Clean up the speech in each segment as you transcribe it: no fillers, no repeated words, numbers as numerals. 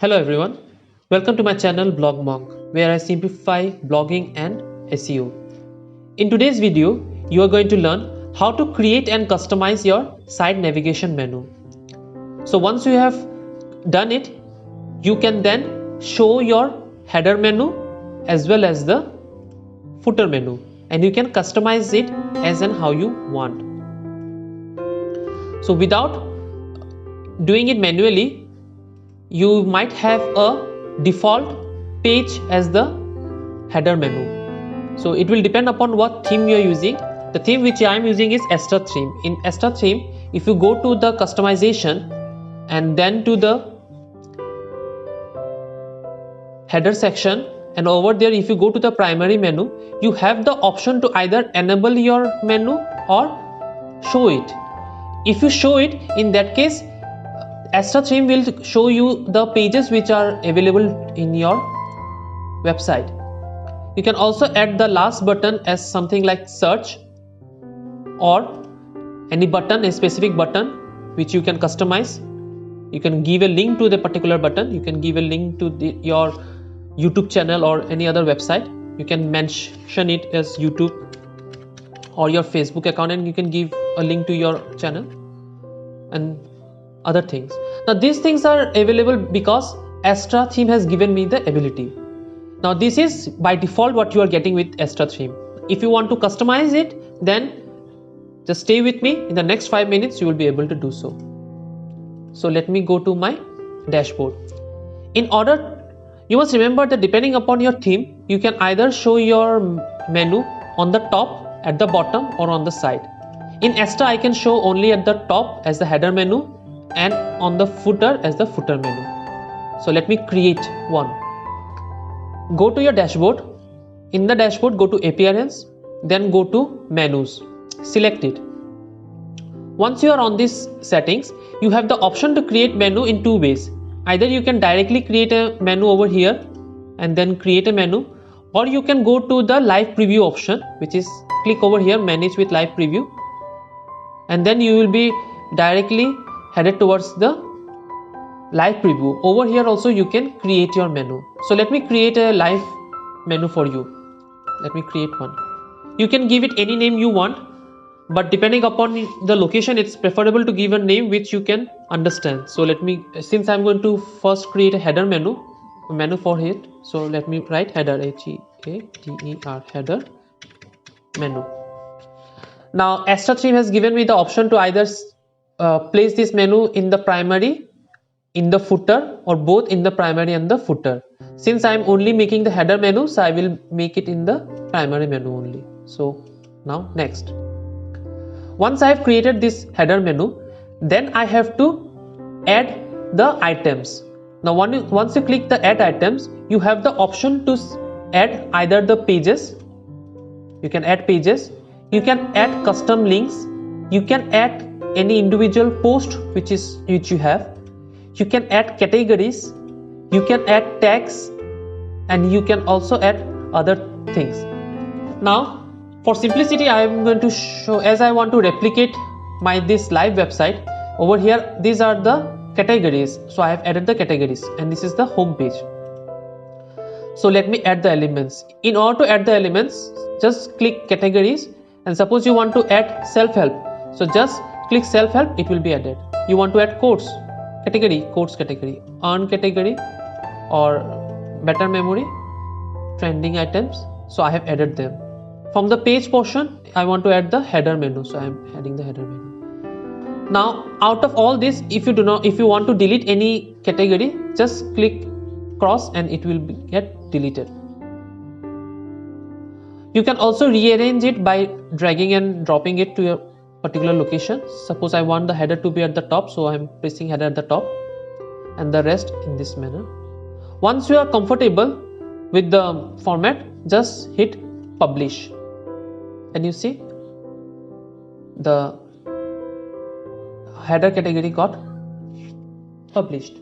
Hello everyone, welcome to my channel Blog Monk, where I simplify blogging and SEO. In today's video, you are going to learn how to create and customize your site navigation menu. So once you have done it, you can then show your header menu as well as the footer menu, and you can customize it as and how you want. So without doing it manually, you might have a default page as the header menu. So it will depend upon what theme you are using. The theme which I am using is Astra theme. In Astra theme, if you go to the customization and then to the header section, and over there if you go to the primary menu, you have the option to either enable your menu or show it. If you show it, in that case Astra theme will show you the pages which are available in your website. You can also add the last button as something like search or any button, a specific button which you can customize. You can give a link to the particular button. You can give a link to your YouTube channel or any other website. You can mention it as YouTube or your Facebook account, and you can give a link to your channel and other things. Now these things are available because Astra theme has given me the ability. Now this is by default what you are getting with Astra theme. If you want to customize it, then just stay with me. In the next 5 minutes you will be able to do so. So let me go to my dashboard. In order, you must remember that depending upon your theme, you can either show your menu on the top, at the bottom, or on the side. In Astra I can show only at the top as the header menu and on the footer as the footer menu. So let me create one. Go to your dashboard. In the dashboard, go to appearance, then go to menus. Select it. Once you are on these settings, you have the option to create menu in two ways. Either you can directly create a menu over here and then create a menu, or you can go to the live preview option, which is click over here, manage with live preview, and then you will be directly headed towards the live preview. Over here also you can create your menu. So let me create a live menu for you. Let me create one. You can give it any name you want, but depending upon the location, it's preferable to give a name which you can understand. So let me, since I'm going to first create a header menu for it, so let me write header, H-E-A-D-E-R, header menu. Now Astra theme has given me the option to either place this menu in the primary, in the footer, or both in the primary and the footer. Since I am only making the header menu, so I will make it in the primary menu only. So now next. Once I have created this header menu, then I have to add the items. Now once you click the add items, you have the option to add either the pages. You can add pages. You can add custom links. You can add any individual post which you have. You can add categories. You can add tags, and you can also add other things. Now for simplicity, I am going to show, as I want to replicate this live website over here, these are the categories. So I have added the categories, and this is the home page. So let me add the elements. In order to add the elements, just click categories, and suppose you want to add self-help, so just click self-help, it will be added. You want to add quotes category, quotes category, earn category, or better memory, trending items. So I have added them. From the page portion, I want to add the header menu, so I am adding the header menu. Now out of all this, if you want to delete any category, just click cross and it will get deleted. You can also rearrange it by dragging and dropping it to your particular location. Suppose I want the header to be at the top, so I am pressing header at the top, and the rest in this manner. Once you are comfortable with the format, just hit publish, and you see the header category got published.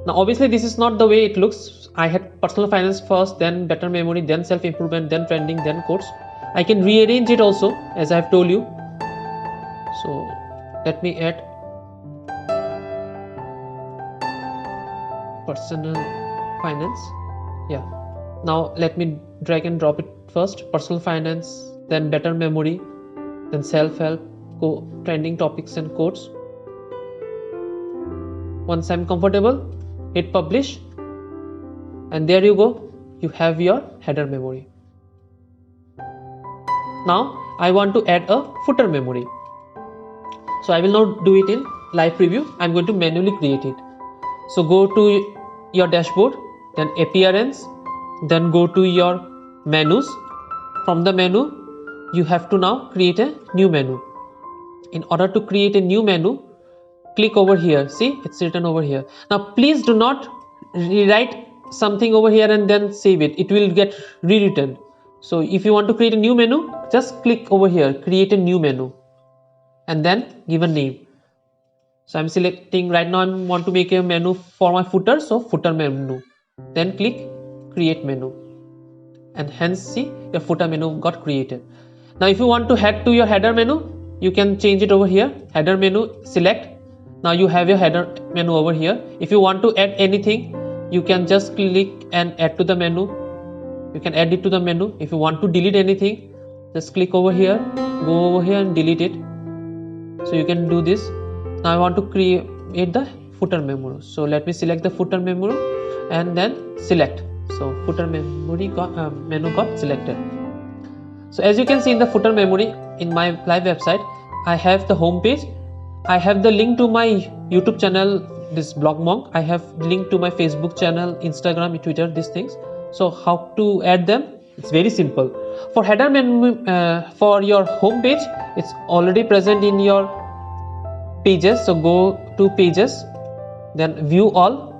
Now obviously this is not the way it looks. I had personal finance first, then better memory, then self-improvement, then trending, then quotes. I can rearrange it also, as I have told you. So let me add personal finance. Yeah, now let me drag and drop it. First personal finance, then better memory, then self-help, trending topics and quotes. Once I'm comfortable, hit publish, and there you go, you have your header memory. Now I want to add a footer memory, so I will not do it in live preview. I'm going to manually create it. So go to your dashboard, then appearance, then go to your menus. From the menu, you have to now create a new menu. In order to create a new menu, click over here. See, it's written over here. Now please do not rewrite something over here and then save it. It will get rewritten. So if you want to create a new menu, just click over here, create a new menu, and then give a name. So I'm selecting right now, I want to make a menu for my footer, so footer menu. Then click create menu, and hence see your footer menu got created. Now if you want to head to your header menu, you can change it over here. Header menu, select. Now you have your header menu over here. If you want to add anything, you can just click and add to the menu. You can add it to the menu. If you want to delete anything, just click over here, go over here and delete it. So you can do this. Now I want to create the footer menu. So let me select the footer menu and then select. So footer menu got selected. So as you can see in the footer memory in my live website, I have the home page. I have the link to my YouTube channel, this Blog Monk. I have link to my Facebook channel, Instagram, Twitter, these things. So how to add them? It's very simple. For header menu, for your home page, it's already present in your pages. So go to pages, then view all,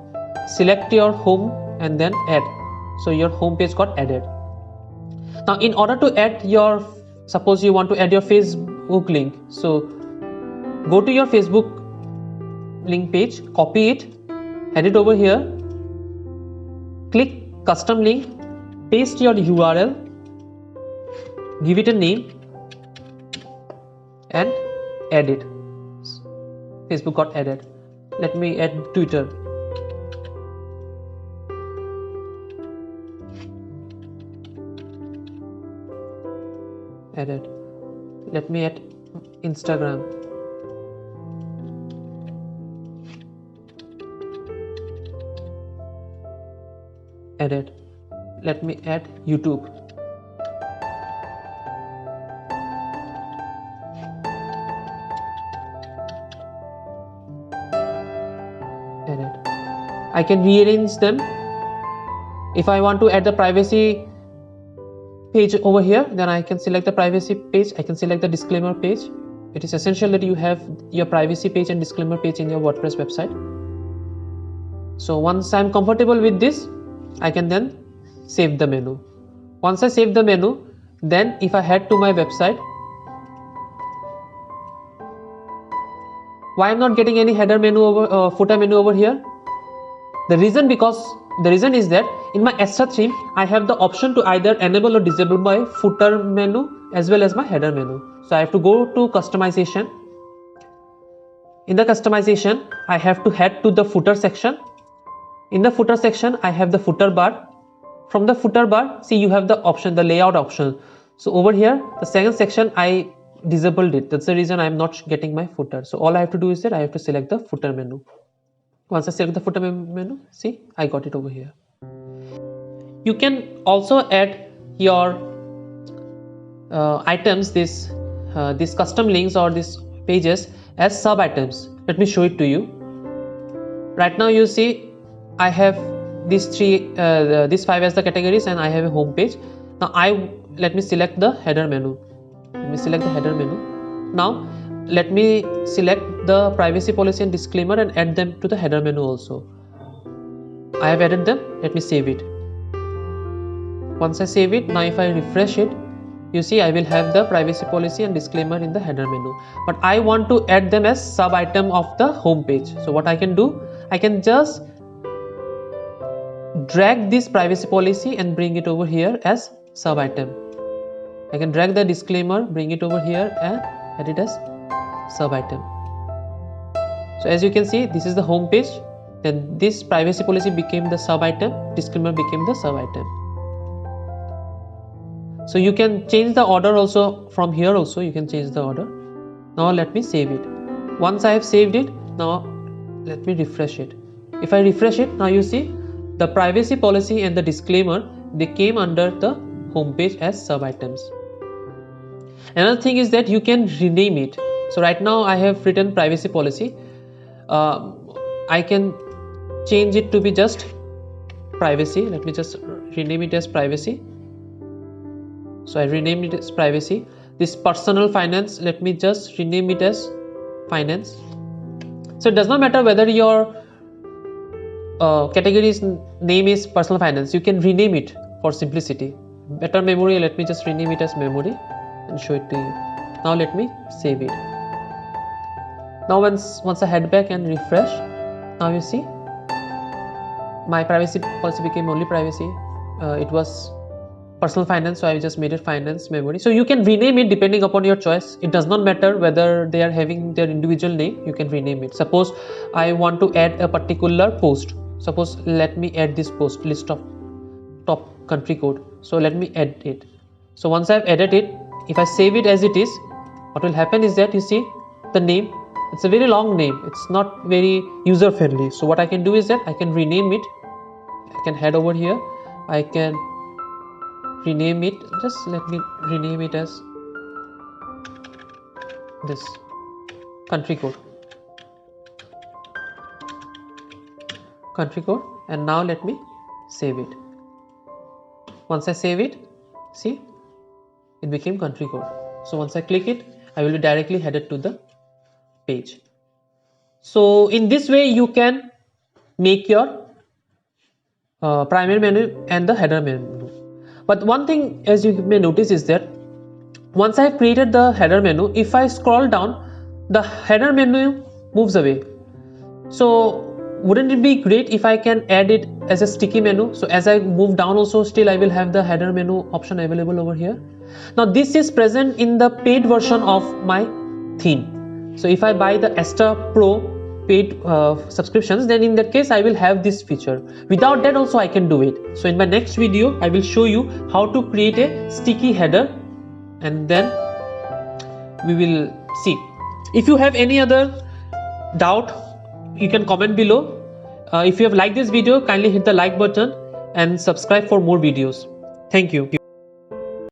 select your home and then add. So your home page got added. Now in order to add your, suppose you want to add your Facebook link, so go to your Facebook link page, copy it, add it over here, click custom link, paste your URL, give it a name and add it. Facebook got added. Let me add Twitter. Added. Let me add Instagram. Added. Let me add YouTube. Added. I can rearrange them. If I want to add the privacy page over here, then I can select the privacy page. I can select the disclaimer page. It is essential that you have your privacy page and disclaimer page in your WordPress website. So once I'm comfortable with this, I can then save the menu. Once I save the menu, then if I head to my website, why I'm not getting any header menu over footer menu over here? The reason is that in my Astra theme, I have the option to either enable or disable my footer menu as well as my header menu. So I have to go to customization. In the customization, I have to head to the footer section. In the footer section, I have the footer bar. From the footer bar, see you have the option, the layout option. So over here, the second section, I disabled it. That's the reason I'm not getting my footer. So all I have to do is that I have to select the footer menu. Once I select the footer menu, see, I got it over here. You can also add your items, these custom links or these pages as sub items. Let me show it to you. Right now you see I have these these 5 as the categories and I have a home page. Now let me select the header menu. Let me select the header menu. Now let me select the privacy policy and disclaimer and add them to the header menu also. I have added them. Let me save it. Once I save it, now if I refresh it, you see I will have the privacy policy and disclaimer in the header menu. But I want to add them as sub item of the home page. So what I can do, I can just drag this privacy policy and bring it over here as sub item. I can drag the disclaimer, bring it over here and add it as sub item. So as you can see, this is the home page. then this privacy policy became the sub item, disclaimer became the sub item. So you can change the order also from here. Also you can change the order. Now let me save it. Once I have saved it, now let me refresh it. If I refresh it, now you see the privacy policy and the disclaimer, they came under the home page as sub items. Another thing is that you can rename it. So right now I have written privacy policy. I can change it to be just privacy. Let me just rename it as privacy. So I renamed it as privacy. This personal finance, let me just rename it as finance. So it does not matter whether your category's name is personal finance, you can rename it for simplicity. Better memory, let me just rename it as memory and show it to you. Now let me save it. Now once I head back and refresh, now you see my privacy policy became only privacy. It was personal finance, so I just made it finance memory. So you can rename it depending upon your choice. It does not matter whether they are having their individual name, you can rename it. Suppose I want to add a particular post. Suppose let me add this post, list of top country code. So let me add it. So once I've added it, if I save it as it is, what will happen is that you see the name, it's a very long name, it's not very user friendly. So what I can do is that I can rename it. I can head over here, I can rename it, just let me rename it as this country code, and now let me save it. Once I save it, see it became country code. So once I click it, I will be directly headed to the page. So in this way you can make your primary menu and the header menu. But one thing, as you may notice, is that once I have created the header menu, if I scroll down, the header menu moves away. So wouldn't it be great if I can add it as a sticky menu? So as I move down also, still I will have the header menu option available over here. Now this is present in the paid version of my theme. So if I buy the Asta Pro paid subscriptions, then in that case I will have this feature. Without that also I can do it. So in my next video I will show you how to create a sticky header, and then we will see. If you have any other doubt, you can comment below. If you have liked this video, kindly hit the like button and subscribe for more videos. Thank you.